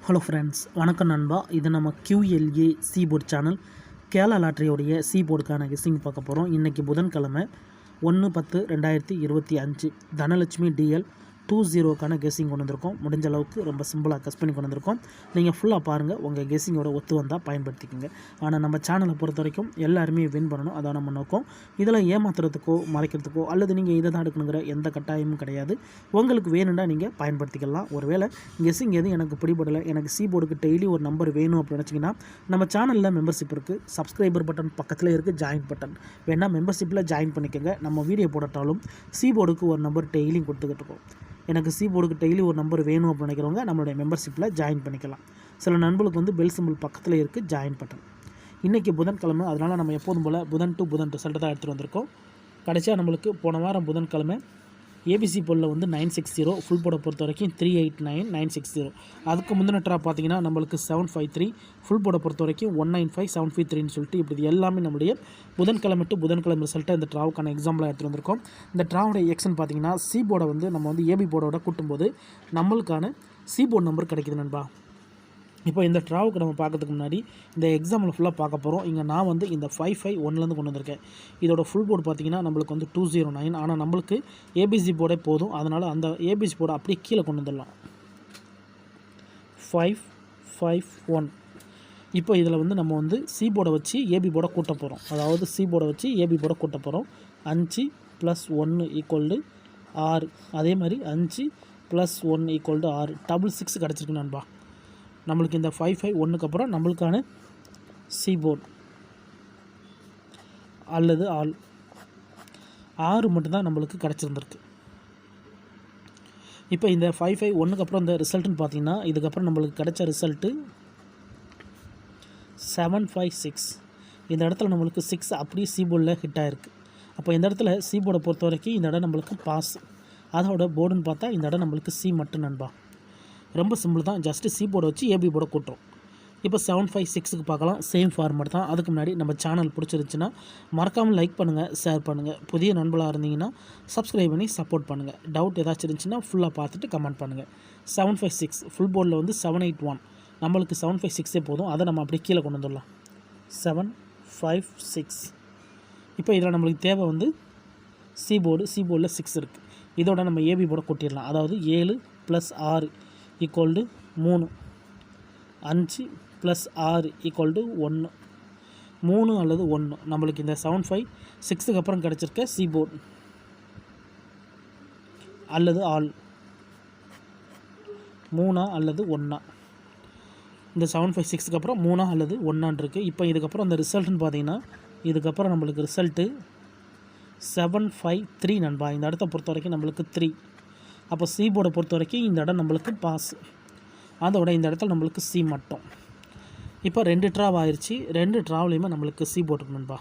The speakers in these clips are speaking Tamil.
ஹலோ ஃப்ரெண்ட்ஸ், வணக்கம் நண்பா. இது நம்ம QLA சீபோர்ட் சேனல். கேரளா லாட்டரியோடைய சீபோர்டுக்கான கெஸ்ஸிங் பார்க்க போகிறோம். இன்றைக்கி புதன்கிழமை 1/10/2025 தனலட்சுமி DL 20க்கான கெஸ்ஸிங் கொண்டு வந்திருக்கோம். முடிஞ்ச அளவுக்கு ரொம்ப சிம்பிளாக கெஸ் பண்ணி கொண்டு வந்திருக்கோம். நீங்கள் ஃபுல்லாக பாருங்கள், உங்கள் கெஸ்ஸிங்கோட ஒத்து வந்தால் பயன்படுத்திக்கோங்க. ஆனால் நம்ம சேனலை பொறுத்த வரைக்கும் எல்லாருமே வின் பண்ணணும், அதான் நம்ம நோக்கம். இதில் ஏமாத்துறதுக்கோ மறைக்கிறதுக்கோ அல்லது நீங்கள் இதை தான் எடுக்கணுங்கிற எந்த கட்டாயமும் கிடையாது. உங்களுக்கு வேணும்னா நீங்கள் பயன்படுத்திக்கலாம். ஒருவேளை கெஸ்ஸிங் எதுவும் எனக்கு பிடிபடலை, எனக்கு சீபோர்டுக்கு டெய்லி ஒரு நம்பர் வேணும் அப்படின்னு நினச்சிங்கன்னா நம்ம சேனலில் மெம்பர்ஷிப் இருக்குது. சப்ஸ்கிரைபர் பட்டன் பக்கத்தில் இருக்குது, ஜாயின் பட்டன் வேணால் மெம்பர்ஷிப்பில் ஜாயின் பண்ணிக்கோங்க. நம்ம வீடியோ போடட்டாலும் சீபோர்டுக்கு ஒரு நம்பர் டெய்லியும் கொடுத்துக்கிட்டு இருக்கோம். எனக்கு சீபோர்டுக்கு டெய்லி ஒரு நம்பர் வேணும் அப்படின்னு நினைக்கிறவங்க நம்மளுடைய மெம்பர்ஷிப்பில் ஜாயின் பண்ணிக்கலாம். சில நண்பர்களுக்கு வந்து பெல் சிம்பிள் பக்கத்தில் இருக்குது, ஜாயின் பட்டன். இன்றைக்கி புதன்கிழமை, அதனால் நம்ம எப்போதும் போல் புதன் டு புதன் ரிசல்ட்டு தான் எடுத்துகிட்டு வந்திருக்கோம். கடைசியாக நம்மளுக்கு போன வாரம் புதன்கிழமை ஏபிசி போலில் வந்து 960, ஃபுல் போர்டை பொறுத்த வரைக்கும் 389 960. அதுக்கு முந்தின ட்ரா பார்த்தீங்கன்னா நம்மளுக்கு 753, ஃபுல் போர்டை பொறுத்த வரைக்கும் 195 753ன்னு சொல்லிட்டு இப்படி எல்லாமே நம்மளுடைய புதன்கிழமை டு புதன்கிழமை ரிசல்ட்டை இந்த ட்ராவுக்கான எக்ஸாம்பிளாக எடுத்துகிட்டு வந்திருக்கோம். இந்த ட்ராவோட எக்ஸன் பார்த்தீங்கன்னா சி போர்டை வந்து நம்ம வந்து ஏபி போர்டோட கூட்டும்போது நம்மளுக்கான சி போர்டு நம்பர் கிடைக்குது நண்பா. இப்போ இந்த ட்ராவுக்கு நம்ம பார்க்கறதுக்கு முன்னாடி இந்த எக்ஸாம்பிள் ஃபுல்லாக பார்க்க போகிறோம். இங்கே நான் வந்து இந்த 551லேருந்து கொண்டு வந்திருக்கேன். இதோட ஃபுல் போர்டு பார்த்திங்கன்னா நம்மளுக்கு வந்து 209. ஆனால் நம்மளுக்கு ஏபிசி போர்டே போதும், அதனால் அந்த ஏபிசி போர்டை அப்படியே கீழே கொண்டு வந்துடலாம். 551. இப்போ இதில் வந்து நம்ம வந்து சி போர்டை வச்சு ஏபி போர்டை கூட்ட போகிறோம். அதாவது சி போர்டை வச்சு ஏபி போர்டை கூட்ட போகிறோம். 5 + 1 = 6. அதே மாதிரி 5 + 1 = 6. 6 கிடச்சிருக்கு நண்பா. நம்மளுக்கு இந்த 551க்கு அப்புறம் நம்மளுக்கான சி போர்டு அல்லது ஆல் 6 மட்டும்தான் நம்மளுக்கு கிடச்சிருந்துருக்கு. இப்போ இந்த 551க்கு அப்புறம் இந்த ரிசல்ட்டுன்னு பார்த்தீங்கன்னா இதுக்கப்புறம் நம்மளுக்கு கிடைச்ச ரிசல்ட்டு 756. இந்த இடத்துல நம்மளுக்கு 6 அப்படியே சி போர்டில் ஹிட் ஆகிருக்கு. அப்போ இந்த இடத்துல சி போர்டை பொறுத்த வரைக்கும் இந்த இடம் நம்மளுக்கு பாஸ். அதோட போர்டுன்னு பார்த்தா இந்த இடம் நம்மளுக்கு சி மட்டும் நண்பா. ரொம்ப சிம்பிள் தான், ஜஸ்ட்டு சி போர்டை வச்சு ஏபி போர்டை கூட்டுறோம். இப்போ 756க்கு பார்க்கலாம். சேம் ஃபார்மேட் தான். அதுக்கு முன்னாடி நம்ம சேனல் பிடிச்சிருந்துச்சுன்னா மறக்காமல் லைக் பண்ணுங்கள், ஷேர் பண்ணுங்கள். புதிய நண்பர்களாக இருந்தீங்கன்னா சப்ஸ்கிரைப் பண்ணி சப்போர்ட் பண்ணுங்கள். டவுட் ஏதாச்சும் இருந்துச்சுன்னா ஃபுல்லாக பார்த்துட்டு கமெண்ட் பண்ணுங்கள். 756 ஃபுல் போர்டில் வந்து 781. நம்மளுக்கு 756 போதும், அதை நம்ம அப்படியே கீழே கொண்டு வந்துடலாம். 756. இப்போ இதில் நம்மளுக்கு தேவை வந்து சி போர்டில் 6 இருக்குது. இதோட நம்ம ஏபி போர்டை கூட்டிடலாம். அதாவது 7 + 6 = 3. 5 + 6 = 1. 3 அல்லது 1 நம்மளுக்கு இந்த 756க்கு அப்புறம் கிடச்சிருக்க சி போர்டு அல்லது ஆல் 3 அல்லது 1. இந்த 756க்கு அப்புறம் 3 அல்லது 1 இருக்குது. இப்போ இதுக்கப்புறம் அந்த ரிசல்ட்டுன்னு பார்த்தீங்கன்னா இதுக்கப்புறம் நம்மளுக்கு ரிசல்ட்டு 753 நண்பா. இந்த இடத்த பொறுத்த வரைக்கும் நம்மளுக்கு 3. அப்போ சி போர்டை பொறுத்த வரைக்கும் இந்த இடம் நம்மளுக்கு பாஸ். அதோட இந்த இடத்துல நம்மளுக்கு சி மட்டும். இப்போ 2 ட்ராவ் ஆயிடுச்சு. 2 ட்ராவ்லேயுமே நம்மளுக்கு சி போர்டு நண்பா.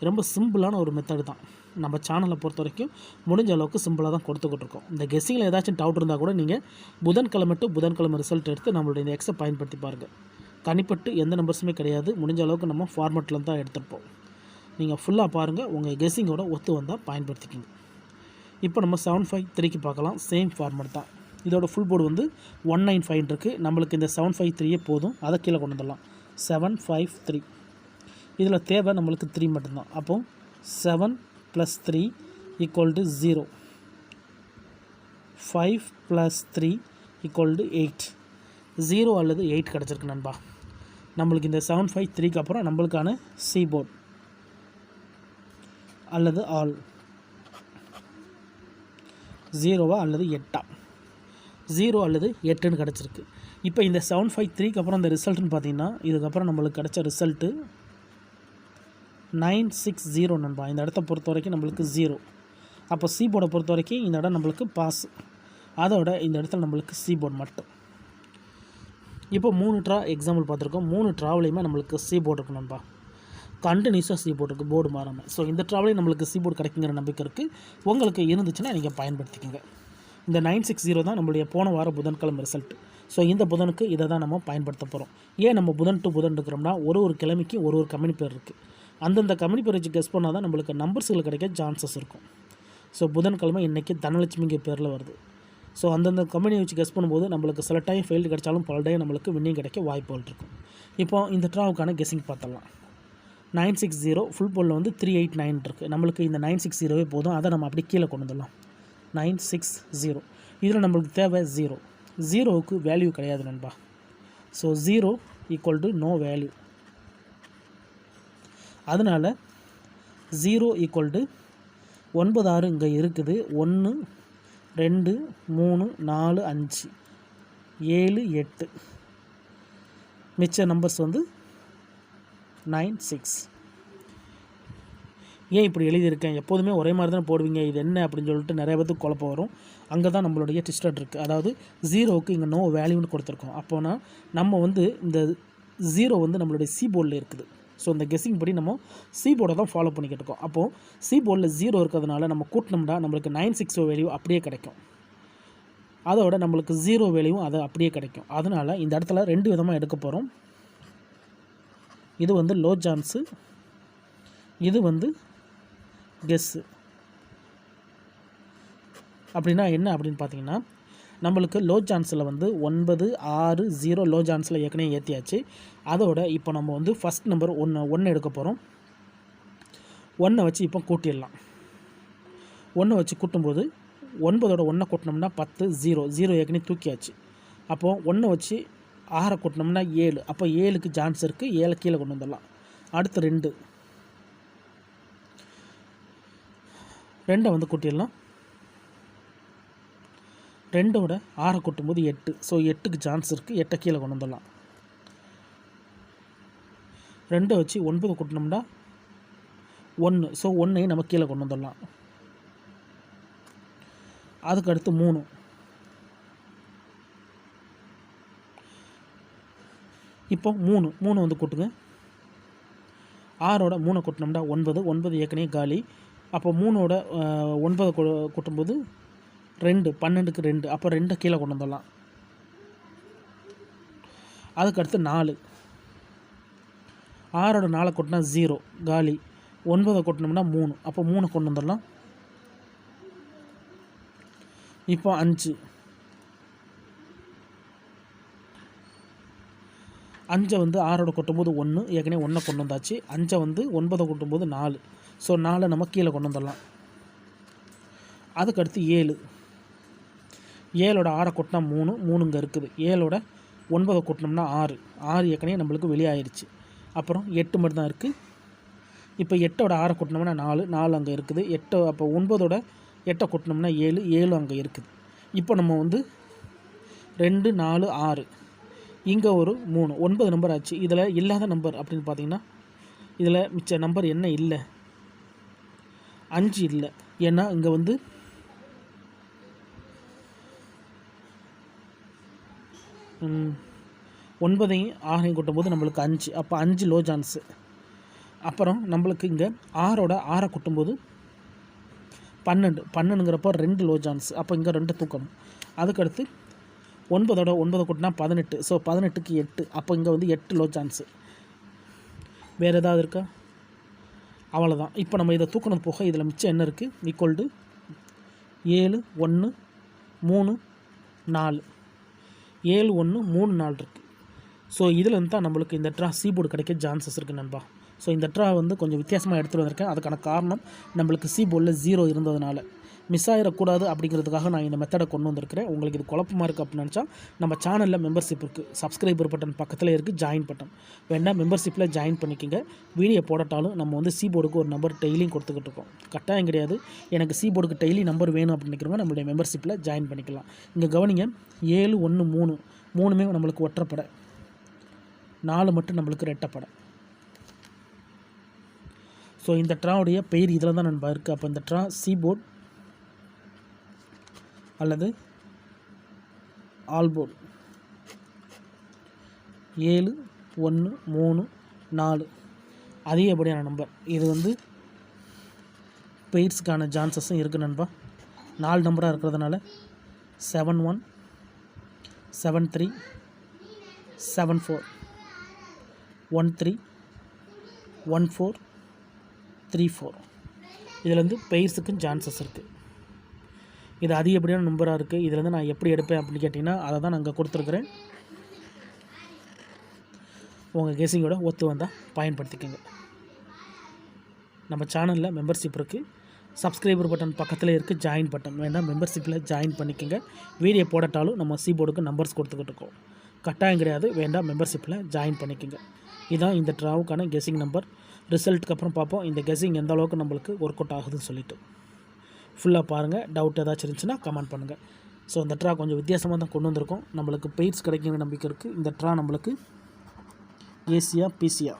ரொம்ப சிம்பிளான ஒரு மெத்தடு தான். நம்ம சேனலை பொறுத்த வரைக்கும் முடிஞ்ச அளவுக்கு சிம்பிளாக தான் கொடுத்துக்கிட்டு இருக்கோம். இந்த கெஸ்ஸிங்கில் ஏதாச்சும் டவுட் இருந்தால் கூட நீங்கள் புதன்கிழமை டு புதன்கிழமை ரிசல்ட் எடுத்து நம்மளுடைய இந்த எக்ஸை பயன்படுத்தி பாருங்கள். தனிப்பட்டு எந்த நம்பர்ஸுமே கிடையாது. முடிஞ்ச அளவுக்கு நம்ம ஃபார்மேட்டில் தான் எடுத்துருப்போம். நீங்கள் ஃபுல்லாக பாருங்கள், உங்கள் கெஸ்ஸிங்கோட ஒத்து வந்தால் பயன்படுத்திக்கிங்க. இப்போ நம்ம 753க்கு பார்க்கலாம். சேம் ஃபார்மேட் தான். இதோட ஃபுல் போர்டு வந்து 195 இருக்குது. நம்மளுக்கு இந்த 753 போதும், அதை கீழே கொண்டு வந்துடலாம். 753. இதில் தேவை நம்மளுக்கு 3 மட்டும்தான். அப்போது 7 + 3 = 0. 5 + 3 = 8. 0 அல்லது 8 கிடச்சிருக்கு நண்பா. நம்மளுக்கு இந்த 753க்கு அப்புறம் நம்மளுக்கான சி போர்டு அல்லது ஆல் 0 அல்லது 8. 0 அல்லது 8ன்னு கிடச்சிருக்கு. இப்போ இந்த 753க்கு அப்புறம் இந்த ரிசல்ட்டுன்னு பார்த்தீங்கன்னா இதுக்கப்புறம் நம்மளுக்கு கிடச்ச ரிசல்ட்டு 960 நண்பா. இந்த இடத்த பொறுத்த வரைக்கும் நம்மளுக்கு 0. அப்போ சி போர்டை பொறுத்த வரைக்கும் இந்த இடம் நம்மளுக்கு பாஸ். அதோட இந்த இடத்துல நம்மளுக்கு சி போர்டு மட்டும். இப்போ 3 ட்ரா எக்ஸாம்பிள் பார்த்துருக்கோம். 3 ட்ராவ்லேயுமே நம்மளுக்கு சி போர்டு இருக்கு நண்பா. கண்டினியூஸாக சி போர்டு இருக்குது, போர்டு மாறாமல். ஸோ இந்த ட்ராவலையும் நம்மளுக்கு சி போர்டு கிடைக்குங்கிற நம்பிக்கை இருக்குது. உங்களுக்கு இருந்துச்சுன்னா நீங்கள் பயன்படுத்திக்கோங்க. இந்த 960 தான் நம்மளுடைய போன வாரம் புதன்கிழமை ரிசல்ட். ஸோ இந்த புதனுக்கு இதை தான் நம்ம பயன்படுத்த போகிறோம். ஏன் நம்ம புதன் டு புதன் இருக்கிறோம்னா ஒரு கிழமைக்கு ஒரு கம்பெனி பேர் இருக்குது. அந்தந்த கம்பெனி பேர் வச்சு கெஸ் பண்ணால் தான் நம்மளுக்கு நம்பர்ஸில் கிடைக்க சான்சஸ் இருக்கும். ஸோ புதன்கிழமை இன்றைக்கி தனலட்சுமிங்க பேரில் வருது. ஸோ அந்தந்த கம்பெனியை வச்சு கெஸ் பண்ணும்போது நம்மளுக்கு சில டைம் ஃபெயில்டு கிடைச்சாலும் பல டைம் நம்மளுக்கு வின்னிங் கிடைக்க வாய்ப்புகள் இருக்கும். இப்போ இந்த ட்ராவுக்கான கெஸ்ஸிங் பார்த்துடலாம். 960 ஃபுல் போலில் வந்து 389 இருக்குது. நம்மளுக்கு இந்த 960 போதும். அதை நம்ம அப்படி கீழே கொண்டு வந்துடலாம். 960 இதில் நம்மளுக்கு தேவை 0. 0க்கு வேல்யூ கிடையாது நண்பா. So 0 equal to know value. அதனால் 0 ஈக்குவல் டு 9 6 இங்கே இருக்குது. 1 2 3 4 5 7 8 மிச்ச நம்பர்ஸ் வந்து 9 6. ஏன் இப்படி எழுதியிருக்கேன்? எப்போதுமே ஒரே மாதிரி தான் போடுவீங்க, இது என்ன அப்படின்னு சொல்லிட்டு நிறைய பேருக்கு குழப்பம் வரும். அங்கே தான் நம்மளுடைய ட்விஸ்டட் இருக்குது. அதாவது 0க்கு இங்கே நோ வேல்யூன்னு கொடுத்துருக்கோம். அப்போனா நம்ம வந்து இந்த 0 வந்து நம்மளுடைய சி போர்டில் இருக்குது. ஸோ இந்த கெஸ்ஸிங் படி நம்ம சி போர்டை தான் ஃபாலோ பண்ணிக்கிட்டு இருக்கோம். அப்போது சி போர்டில் 0 இருக்கிறதுனால நம்ம கூட்டினோம்னா நம்மளுக்கு 960 வேல்யூ அப்படியே கிடைக்கும். அதோட நம்மளுக்கு 0 வேல்யூவும் அது அப்படியே கிடைக்கும். அதனால் இந்த இடத்துல 2 விதமாக எடுக்க போகிறோம். இது வந்து லோ சான்ஸு, இது வந்து கெஸ்ஸு. அப்படின்னா என்ன அப்படின்னு பார்த்தீங்கன்னா, நம்மளுக்கு லோ சான்ஸில் வந்து 9 6 0 லோ சான்ஸில் ஏற்கனவே ஏற்றியாச்சு. அதோட இப்போ நம்ம வந்து ஃபஸ்ட் நம்பர் 1 எடுக்க போகிறோம். 1 வச்சு இப்போ கூட்டிடலாம். 1 வச்சு கூட்டும்போது 9ஓட 1 கூட்டினோம்னா 10 0 ஏற்கனவே தூக்கியாச்சு. அப்போது 1 வச்சு 6 கூட்டினோம்னா 7. அப்போ 7க்கு சான்ஸ் இருக்குது. 7 கீழே கொண்டு வந்துடலாம். அடுத்து 2 வந்து கூட்டிடலாம். 2ஓட 6 கூட்டும்போது 8. ஸோ 8க்கு சான்ஸ் இருக்குது. 8 கீழே கொண்டு வந்துடலாம். 2 வச்சு 9 கூட்டினோம்னா 1. ஸோ 1ஐயும் நம்ம கீழே கொண்டு வந்துடலாம். அதுக்கு அடுத்து 3. இப்போ 3 வந்து கூட்டுங்க. 6ஓட 3 கூட்டினோம்னா 9 ஏற்கனவே காலி. அப்போ 3ஓட 9 கூட்டும்போது 2 12க்கு 2. அப்போ 2 கீழே கொண்டு வந்துடலாம். அதுக்கடுத்து 4. 6ஓட 4 கூட்டினா 0 காலி. 9 கூட்டினோம்னா 3. அப்போ 3 கொண்டு வந்துடலாம். இப்போ 5. 5 வந்து 6ஓட கூட்டும்போது 1. ஏற்கனவே 1 கொண்டு வந்தாச்சு. 5 வந்து 9 கூட்டும்போது 4. ஸோ 4 நம்ம கீழே கொண்டு வந்துடலாம். அதுக்கடுத்து 7. 7ஓட 6 கூட்டினா 3 இங்கே இருக்குது. 7ஓட 9 கூட்டினோம்னா 6. 6 ஏற்கனவே நம்மளுக்கு வெளியாயிருச்சு. அப்புறம் 8 மட்டும் தான் இருக்குது. இப்போ 8ஓட 6 கூட்டினோம்னா 4 அங்கே இருக்குது. 8 அப்போ 9ஓட 8 கூட்டினோம்னா 7 அங்கே இருக்குது. இப்போ நம்ம வந்து 2 4 6 இங்கே ஒரு 3 9 நம்பர் ஆச்சு. இதில் இல்லாத நம்பர் அப்படின்னு பார்த்தீங்கன்னா, இதில் மிச்ச நம்பர் என்ன இல்லை? 5 இல்லை. ஏன்னா இங்கே வந்து 9ஐயும் 6ஐயும் கூட்டும்போது நம்மளுக்கு 5. அப்போ 5 லோ சான்ஸு. அப்புறம் நம்மளுக்கு இங்கே 6ஓட 6 கூட்டும்போது 12ங்கிறப்போ 2 லோ சான்ஸ். அப்போ இங்கே 2 தூக்கணும். அதுக்கடுத்து 9ஓட 9 கூட்டினா 18. ஸோ 18க்கு 8. அப்போ இங்கே வந்து 8 லோ சான்ஸு. வேறு ஏதாவது இருக்கா? அவ்வளோதான். இப்போ நம்ம இதை தூக்கணும் போக இதில் மிச்சம் என்ன இருக்குது? Equal to 7 1 3 4. 7 1 3 4 இருக்குது. ஸோ இதில் இருந்து தான் நம்மளுக்கு இந்த ட்ரா சி போர்டு கிடைக்க சான்சஸ் இருக்குது நண்பா. ஸோ இந்த ட்ரா வந்து கொஞ்சம் வித்தியாசமாக எடுத்துகிட்டு வந்திருக்கேன். அதுக்கான காரணம் நம்மளுக்கு சி போர்டில் 0 இருந்ததுனால மிஸ் ஆகிடக்கூடாது அப்படிங்கிறதுக்காக நான் இந்த மெத்தடை கொண்டு வந்திருக்கிறேன். உங்களுக்கு இது குழப்பமாக இருக்குது அப்படின்னு நினச்சா நம்ம சேனலில் மெம்பர்ஷிப் இருக்குது. சப்ஸ்கிரைபர் பட்டன் பக்கத்தில் இருக்குது, ஜாயின் பட்டன் வேணால் மெம்பர்ஷிப்பில் ஜாயின் பண்ணிக்கோங்க. வீடியோ போடட்டாலும் நம்ம வந்து சி போர்டுக்கு ஒரு நம்பர் டெய்லியும் கொடுத்துக்கிட்டு இருக்கோம். கட்டாயம் கிடையாது. எனக்கு சி போர்டுக்கு டெய்லி நம்பர் வேணும் அப்படின்னு நினைக்கிறவங்க நம்மளுடைய மெம்பர்ஷிப்பில் ஜாயின் பண்ணிக்கலாம். இங்கே கவனிங்க, 7 1 3 3மே நம்மளுக்கு ஒற்றைப்படை, 4 மட்டும் நம்மளுக்கு ரெட்டைப்படை. ஸோ இந்த ட்ராவுடைய பெயர் இதில் தான் நண்பா இருக்குது. அப்போ இந்த ட்ரா சி போர்டு அல்லது ஆல் போர்டு. 7 1 3 4 அதிகப்படியான நம்பர். இது வந்து பெயர்ஸுக்கான சான்சஸும் இருக்குது நண்பா. 4 நம்பராக இருக்கிறதுனால 7 1 7 3 7 4 1 3 1 4 3 4. இதில் வந்து பெயர்ஸுக்கும் சான்சஸ் இருக்குது. இது அதிகப்படியான நம்பராக இருக்குது. இதிலேருந்து நான் எப்படி எடுப்பேன் அப்படின்னு கேட்டிங்கன்னா அதை தான் நான் இங்கே கொடுத்துருக்குறேன். உங்கள் கெஸ்ஸிங்கோட ஒத்து வந்தால் பயன்படுத்திக்கோங்க. நம்ம சேனலில் மெம்பர்ஷிப் இருக்குது. சப்ஸ்கிரைபர் பட்டன் பக்கத்தில் இருக்குது ஜாயின் பட்டன், வேண்டாம் மெம்பர்ஷிப்பில் ஜாயின் பண்ணிக்கோங்க. வீடியோ போடட்டாலும் நம்ம சீபோர்டுக்கு நம்பர்ஸ் கொடுத்துக்கிட்டு இருக்கோம். கட்டாயம் கிடையாது, வேண்டாம் மெம்பர்ஷிப்பில் ஜாயின் பண்ணிக்கோங்க. இதுதான் இந்த ட்ராவுக்கான கெஸ்ஸிங் நம்பர். ரிசல்ட்டுக்கு அப்புறம் பார்ப்போம் இந்த கெஸ்ஸிங் எந்த அளவுக்கு நம்மளுக்கு ஒர்க் அவுட் ஆகுதுன்னு சொல்லிட்டு. ஃபுல்லாக பாருங்கள். டவுட் ஏதாச்சும் இருந்துச்சுன்னா கமெண்ட் பண்ணுங்கள். ஸோ இந்த ட்ரா கொஞ்சம் வித்தியாசமாக தான் கொண்டு வந்திருக்கோம். நம்மளுக்கு பெய்ட்ஸ் கிடைக்கிற நம்பிக்கை இருக்குது. இந்த ட்ரா நம்மளுக்கு ஏசியா பிசியா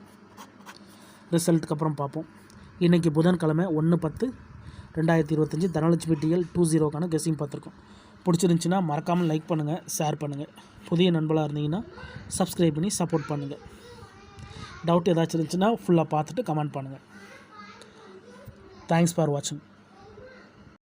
ரிசல்ட்டுக்கு அப்புறம் பார்ப்போம். இன்றைக்கி புதன்கிழமை 1/10/2025 தனலட்சுமி டிஎல் 20க்கான கெஸ்ஸிங் பார்த்துருக்கோம். பிடிச்சிருந்துச்சின்னா மறக்காமல் லைக் பண்ணுங்கள், ஷேர் பண்ணுங்கள். புதிய நண்பர்களாக இருந்தீங்கன்னா சப்ஸ்கிரைப் பண்ணி சப்போர்ட் பண்ணுங்கள். டவுட் ஏதாச்சும் இருந்துச்சுன்னா ஃபுல்லாக பார்த்துட்டு கமெண்ட் பண்ணுங்கள். தேங்க்ஸ் ஃபார் வாட்சிங்.